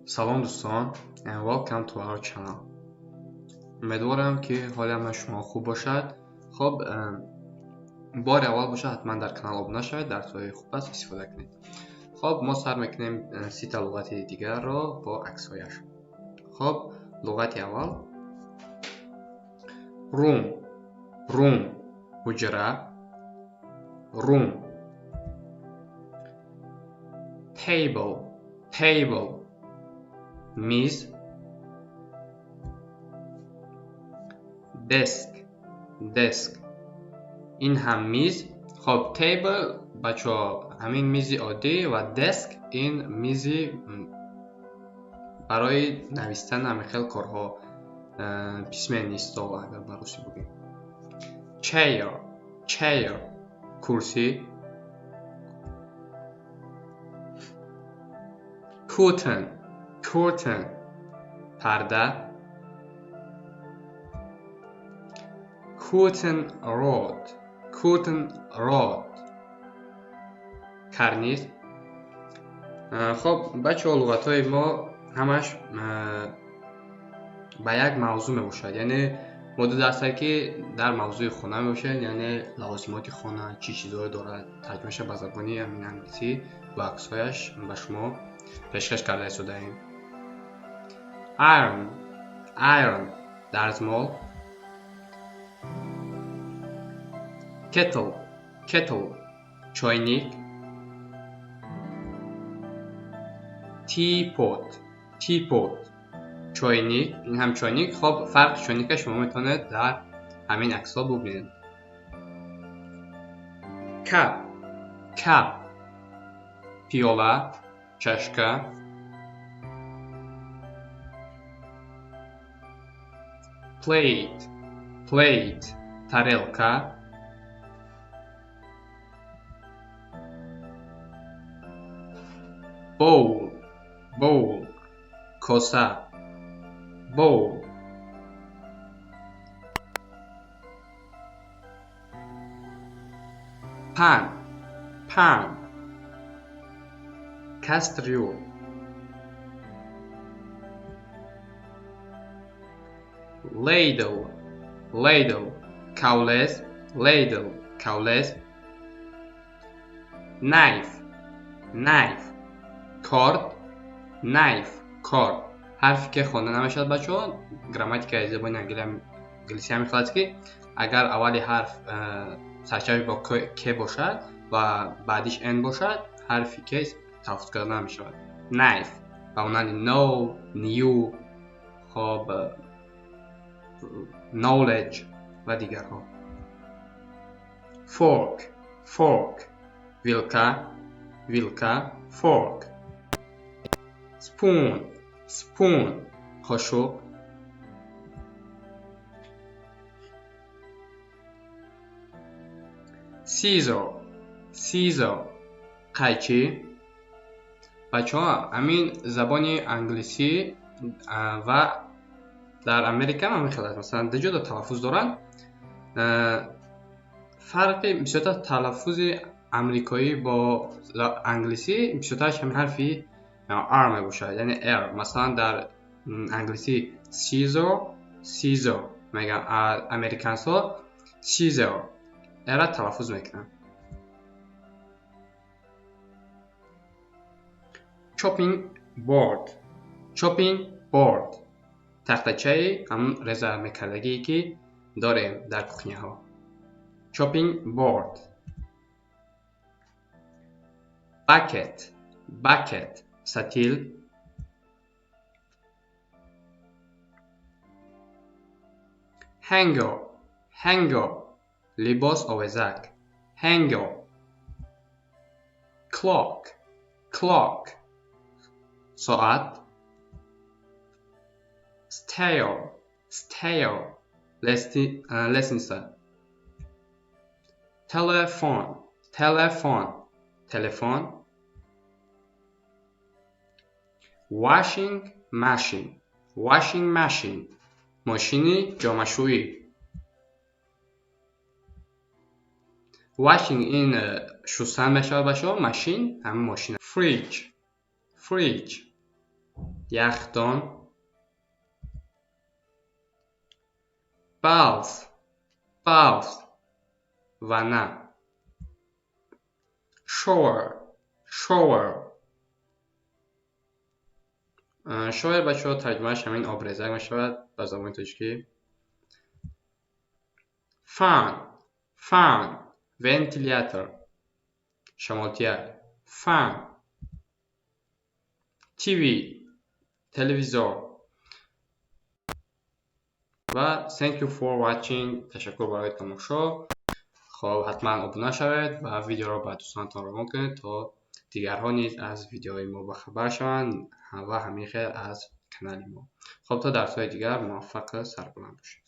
سلام دوستان and welcome to our channel. امیدوارم که حال همه شما خوب باشد. خب بار اول باشه حتما در کانال ابونه شوید، درس‌های خوب است استفاده کنید. خب ما سر میکنیم 3 تا لغت دیگر را با عکس‌هایش. خب لغت اول روم حجره روم. table میز. desk این هم میز. خب تیبل بچه ها همین میزی عادی و دسک این میزی برای نوشتن همین خیلی کارها پیشمه نیست و اگر بروسی بگیم. chair کرسی. curtain پرده. curtain rod کرنیز. خب بچه ها لغت های ما همش به یک موضوع می باشد، یعنی ما دو درس که در موضوع خونه می باشد، یعنی لوازیمات خونه چی چیزهایی دارد، ترجمهش به زبانی همین انگلیسی و عکسهایش به شما پیشکش کرده شده‌ایم. iron دستمال. kettle چایnik. teapot چایnik این هم چایnik. خب فرق چاینیک شما میتونید در همین عکس ها ببینید. cup پیاله چشکه. plate тарелка. bowl کوسه. bowl pan کاستریول. ladle کاولز. knife کارد. حرفی که خوانده نمیشد بچه ها، گراماتیک زبان انگلیسی هم میخواد که اگر اولی حرف سرچشمه با که باشد و بعدش ان باشد، حرفی که تلفظ کرده نمیشود. knife با مانند know new خب knowledge و دیگرها. fork ویلکه fork. spoon قاشق. scissor قیچی. بچه ها همین زبان انگلیسی و در امریکا هم میخواد مثلا دو جور تلفظ دارن. فرق بیشتر تلفظ امریکایی با انگلیسی بیشترش همین حرفی R میباشد، یعنی R. مثلا در انگلیسی scissor میگن، امریکانس ها scissor R تلفظ میکنن. chopping board تختچه همون رزرو میکردگی که داریم در کخنه ها. chopping board. bucket ستیل. hanger لباس آویزک. hanger. clock ساعت. style لسنسه. تلفن. washing machine ماشین جامه‌شویی. washing این شستن میشه باشه، ماشین همه ماشین. fridge یخدان balls و نه shower بچه ها ترجمهش همین آبریزک می شود به زبان تاجیکی. fan ventilator شمالتیه fan تلویزور و thank you for watching تشکر برای تماشا. خب حتما ابونه شوید و ویدیو را به دوستانتان روان کنید تا دیگرها نیز از ویدیوهای ما بخبر شوند و همین خیر از کانال ما. خب تا درس‌های دیگر موفق سربلند باشید.